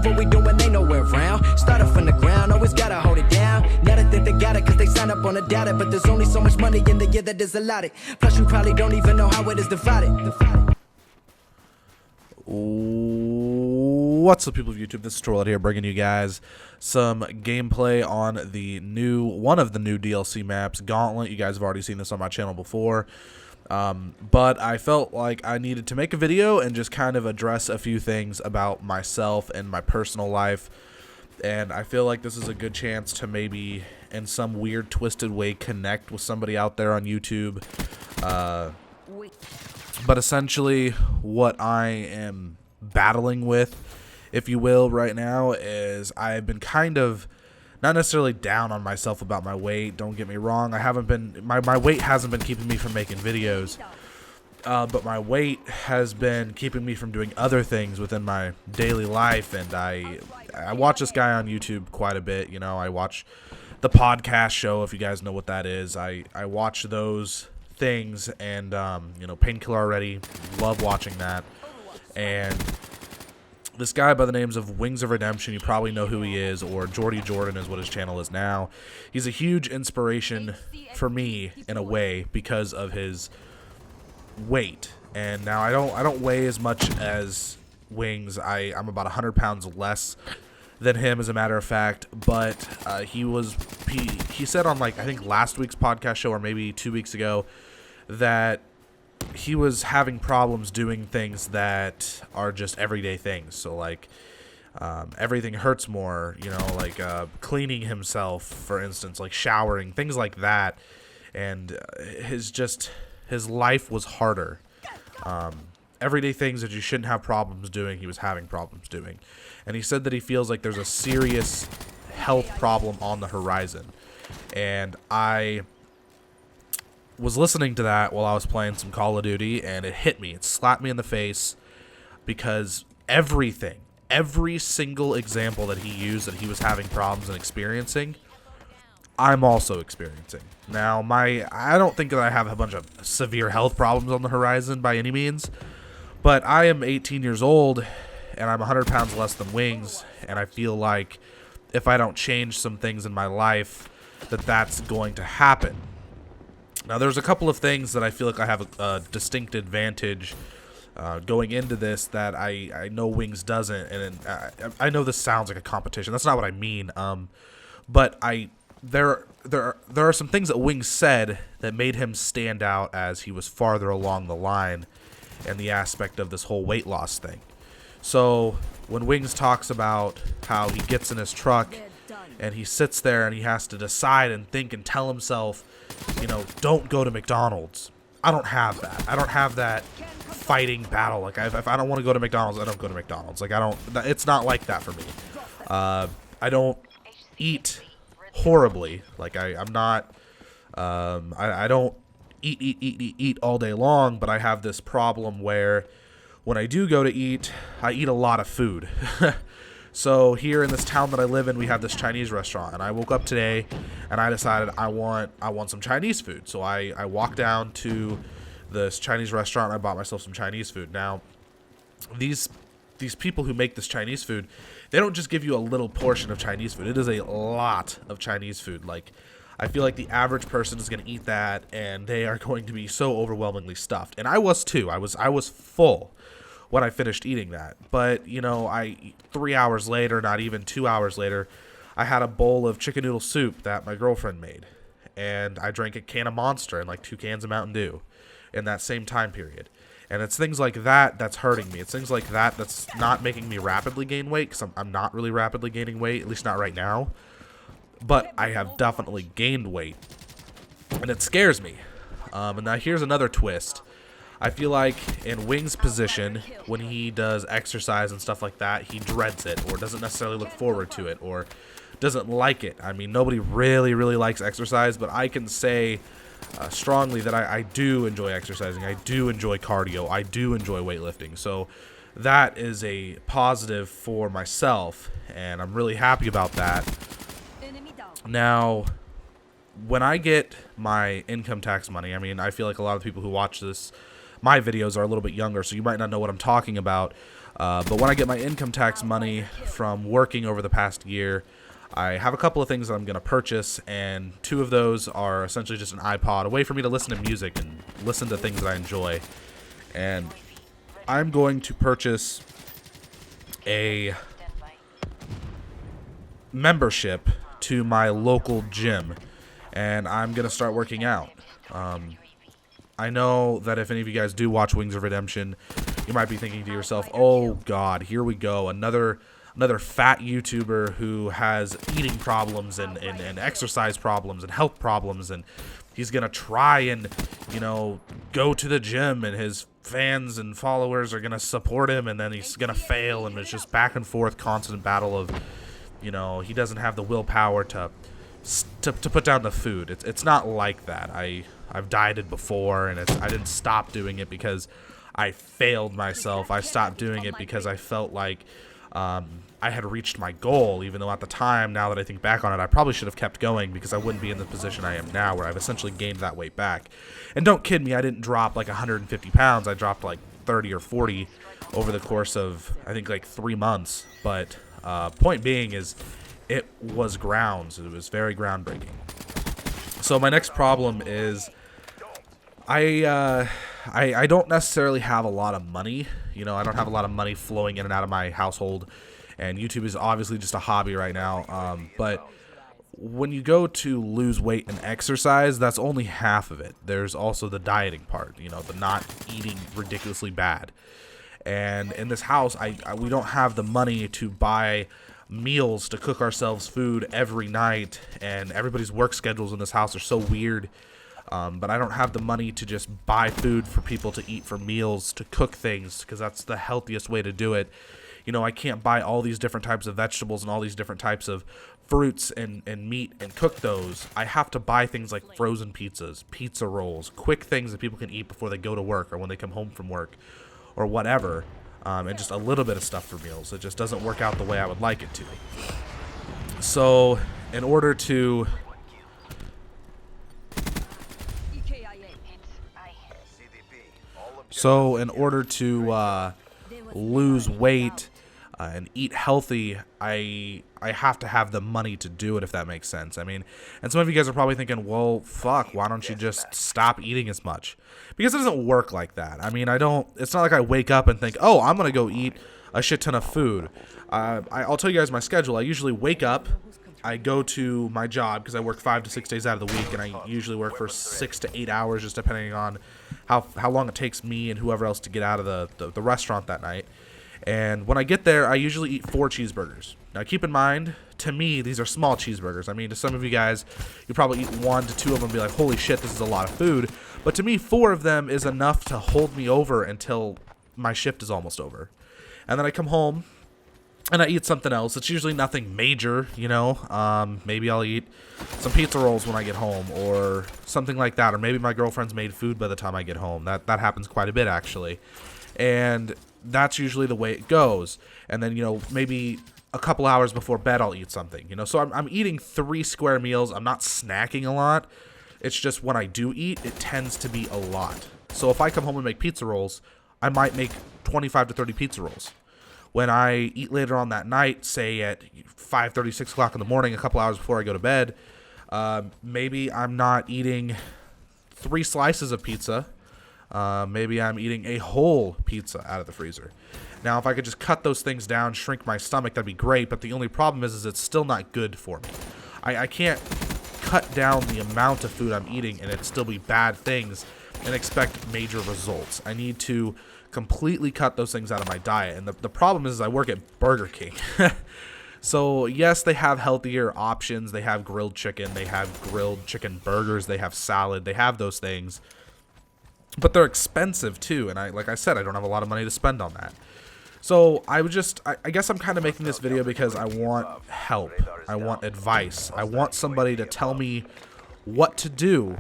what we doing, ain't nowhere around. Started from the ground, always gotta hold it down. Now they think they got it, cause they sign up on a data. But there's only so much money in the year that is allotted. Plus you probably don't even know how it is divided. What's up, people of YouTube? This is Torlet here, bringing you guys some gameplay on one of the new DLC maps, Gauntlet. You guys have already seen this on my channel before, but I felt like I needed to make a video and just kind of address a few things about myself and my personal life. And I feel like this is a good chance to maybe, in some weird, twisted way, connect with somebody out there on YouTube. But essentially, what I am battling with, if you will, right now is I've been kind of not necessarily down on myself about my weight. Don't get me wrong. I haven't been, my weight hasn't been keeping me from making videos, but my weight has been keeping me from doing other things within my daily life. And I watch this guy on YouTube quite a bit. You know, I watch the podcast show, if you guys know what that is. I watch those things, and you know, Painkiller already, love watching that. And this guy by the names of Wings of Redemption, you probably know who he is, or Jordy Jordan is what his channel is now. He's a huge inspiration for me in a way because of his weight. And now I don't weigh as much as Wings. I'm about 100 pounds less than him, as a matter of fact. But he said on, like, I think last week's podcast show, or maybe 2 weeks ago, that he was having problems doing things that are just everyday things. So, like, everything hurts more, you know, like cleaning himself, for instance, like showering, things like that. And his life was harder. Everyday things that you shouldn't have problems doing, he was having problems doing. And he said that he feels like there's a serious health problem on the horizon. And I was listening to that while I was playing some Call of Duty, and it hit me. It slapped me in the face, because every single example that he used that he was having problems and experiencing, I'm also experiencing. Now, I don't think that I have a bunch of severe health problems on the horizon by any means, but I am 18 years old, and I'm 100 pounds less than Wings, and I feel like if I don't change some things in my life, that's going to happen. Now, there's a couple of things that I feel like I have a distinct advantage going into this that I know Wings doesn't, and I know this sounds like a competition. That's not what I mean. But there are some things that Wings said that made him stand out as he was farther along the line in the aspect of this whole weight loss thing. So when Wings talks about how he gets in his truck and he sits there and he has to decide and think and tell himself, you know, don't go to McDonald's. I don't have that. I don't have that fighting battle. Like, if I don't want to go to McDonald's, I don't go to McDonald's. Like, it's not like that for me. I don't eat horribly. Like, I'm not, I don't eat all day long, but I have this problem where when I do go to eat, I eat a lot of food. So here in this town that I live in, we have this Chinese restaurant, and I woke up today and I decided I want some Chinese food. So I walked down to this Chinese restaurant and I bought myself some Chinese food. Now, these people who make this Chinese food, they don't just give you a little portion of Chinese food. It is a lot of Chinese food. Like, I feel like the average person is going to eat that and they are going to be so overwhelmingly stuffed. And I was too. I was full when I finished eating that. But, you know, 3 hours later, not even 2 hours later, I had a bowl of chicken noodle soup that my girlfriend made. And I drank a can of Monster and like 2 cans of Mountain Dew in that same time period. And it's things like that that's hurting me. It's things like that that's not making me rapidly gain weight, because I'm not really rapidly gaining weight, at least not right now. But I have definitely gained weight, and it scares me. And now here's another twist. I feel like in Wings' position, when he does exercise and stuff like that, he dreads it, or doesn't necessarily look forward to it, or doesn't like it. I mean, nobody really likes exercise, but I can say strongly that I do enjoy exercising. I do enjoy cardio. I do enjoy weightlifting. So that is a positive for myself, and I'm really happy about that. Now, when I get my income tax money, I mean, I feel like a lot of people who watch this my videos are a little bit younger, so you might not know what I'm talking about. But when I get my income tax money from working over the past year, I have a couple of things that I'm going to purchase, and 2 of those are essentially just an iPod, a way for me to listen to music and listen to things that I enjoy. And I'm going to purchase a membership to my local gym, and I'm going to start working out. I know that if any of you guys do watch Wings of Redemption, you might be thinking to yourself, oh god, here we go, another fat YouTuber who has eating problems and exercise problems and health problems, and he's gonna try and, you know, go to the gym, and his fans and followers are gonna support him, and then he's gonna fail, and it's just back and forth constant battle of, you know, he doesn't have the willpower to put down the food. It's not like that. I've dieted before, and I didn't stop doing it because I failed myself. I stopped doing it because I felt like I had reached my goal, even though at the time, now that I think back on it, I probably should have kept going because I wouldn't be in the position I am now, where I've essentially gained that weight back. And don't kid me, I didn't drop like 150 pounds. I dropped like 30 or 40 over the course of, I think, like 3 months. But point being is, it was grounds. It was very groundbreaking. So my next problem is I don't necessarily have a lot of money. You know, I don't have a lot of money flowing in and out of my household, and YouTube is obviously just a hobby right now. But when you go to lose weight and exercise, that's only half of it. There's also the dieting part, you know, the not eating ridiculously bad. And in this house, we don't have the money to buy meals, to cook ourselves food every night, and everybody's work schedules in this house are so weird. But I don't have the money to just buy food for people to eat for meals, to cook things, because that's the healthiest way to do it. You know, I can't buy all these different types of vegetables and all these different types of fruits and meat and cook those. I have to buy things like frozen pizzas, pizza rolls, quick things that people can eat before they go to work or when they come home from work or whatever, and just a little bit of stuff for meals. It just doesn't work out the way I would like it to. So in order to lose weight and eat healthy, I have to have the money to do it, if that makes sense. I mean, and some of you guys are probably thinking, well, fuck, why don't you just stop eating as much? Because it doesn't work like that. I mean, it's not like I wake up and think, oh, I'm going to go eat a shit ton of food. I'll tell you guys my schedule. I usually wake up, I go to my job, because I work 5 to 6 days out of the week, and I usually work for 6 to 8 hours, just depending on how long it takes me and whoever else to get out of the restaurant that night. And when I get there, I usually eat 4 cheeseburgers. Now, keep in mind, to me, these are small cheeseburgers. I mean, to some of you guys, you probably eat 1 to 2 of them and be like, holy shit, this is a lot of food. But to me, 4 of them is enough to hold me over until my shift is almost over. And then I come home, and I eat something else. It's usually nothing major, you know. Maybe I'll eat some pizza rolls when I get home, or something like that. Or maybe my girlfriend's made food by the time I get home. That happens quite a bit, actually. And that's usually the way it goes. And then, you know, maybe a couple hours before bed, I'll eat something, you know. So I'm eating 3 square meals. I'm not snacking a lot. It's just when I do eat, it tends to be a lot. So if I come home and make pizza rolls, I might make 25 to 30 pizza rolls. When I eat later on that night, say at 5:30, 6 o'clock in the morning, a couple hours before I go to bed, maybe I'm not eating 3 slices of pizza. Maybe I'm eating a whole pizza out of the freezer. Now, if I could just cut those things down, shrink my stomach, that'd be great. But the only problem is it's still not good for me. I can't cut down the amount of food I'm eating and it still be bad things and expect major results. I need to completely cut those things out of my diet. And the problem is I work at Burger King. So, yes, they have healthier options. They have grilled chicken. They have grilled chicken burgers. They have salad. They have those things. But they're expensive, too. And like I said, I don't have a lot of money to spend on that. So, I guess I'm kind of making this video because I want help. I want advice. I want somebody to tell me what to do,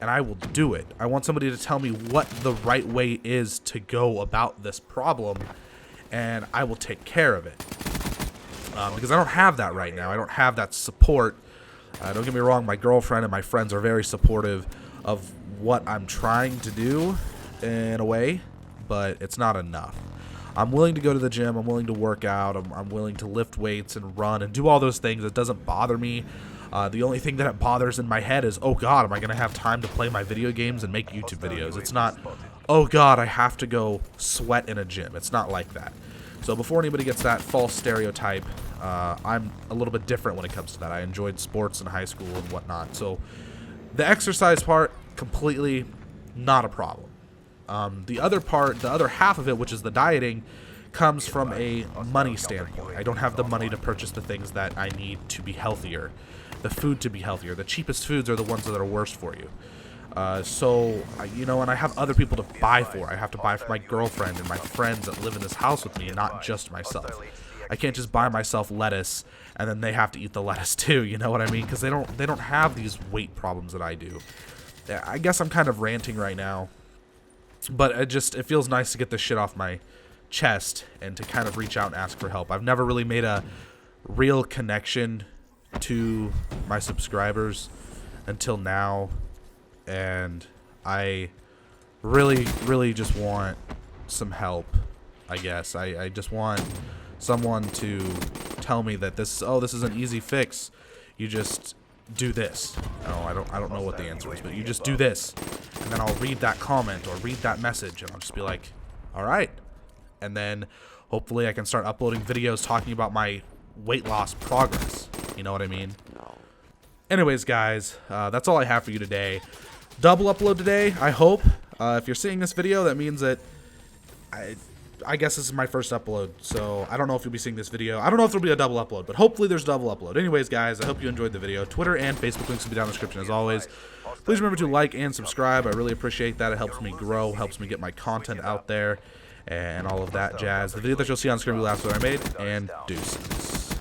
and I will do it. I want somebody to tell me what the right way is to go about this problem, and I will take care of it. Because I don't have that right now. I don't have that support. Don't get me wrong, my girlfriend and my friends are very supportive of what I'm trying to do. in a way, but it's not enough. I'm willing to go to the gym. I'm willing to work out. I'm willing to lift weights and run and do all those things. It doesn't bother me. The only thing that it bothers in my head is, oh God, am I going to have time to play my video games and make YouTube videos? It's not, oh God, I have to go sweat in a gym. It's not like that. So before anybody gets that false stereotype, I'm a little bit different when it comes to that. I enjoyed sports in high school and whatnot. So the exercise part, completely not a problem. The other part, the other half of it, which is the dieting, comes from a money standpoint. I don't have the money to purchase the things that I need to be healthier, the food to be healthier. The cheapest foods are the ones that are worst for you. You know, and I have other people to buy for. I have to buy for my girlfriend and my friends that live in this house with me, and not just myself. I can't just buy myself lettuce and then they have to eat the lettuce too. You know what I mean? Because they don't have these weight problems that I do. I guess I'm kind of ranting right now. But it feels nice to get this shit off my chest and to kind of reach out and ask for help. I've never really made a real connection to my subscribers until now, and I really, really just want some help, I guess. I just want someone to tell me that this is an easy fix. You just do this. No, I don't know what the answer is, but you just do this. And then I'll read that comment or read that message, and I'll just be like, all right. And then hopefully I can start uploading videos talking about my weight loss progress. You know what I mean? Anyways, guys, that's all I have for you today. Double upload today, I hope. If you're seeing this video, that means that I guess this is my first upload, so I don't know if you'll be seeing this video. I don't know if there'll be a double upload, but hopefully there's a double upload. Anyways, guys, I hope you enjoyed the video. Twitter and Facebook links will be down in the description as always. Please remember to like and subscribe. I really appreciate that. It helps me grow, helps me get my content out there, and all of that jazz. The video that you'll see on screen will be the last one I made, and deuces.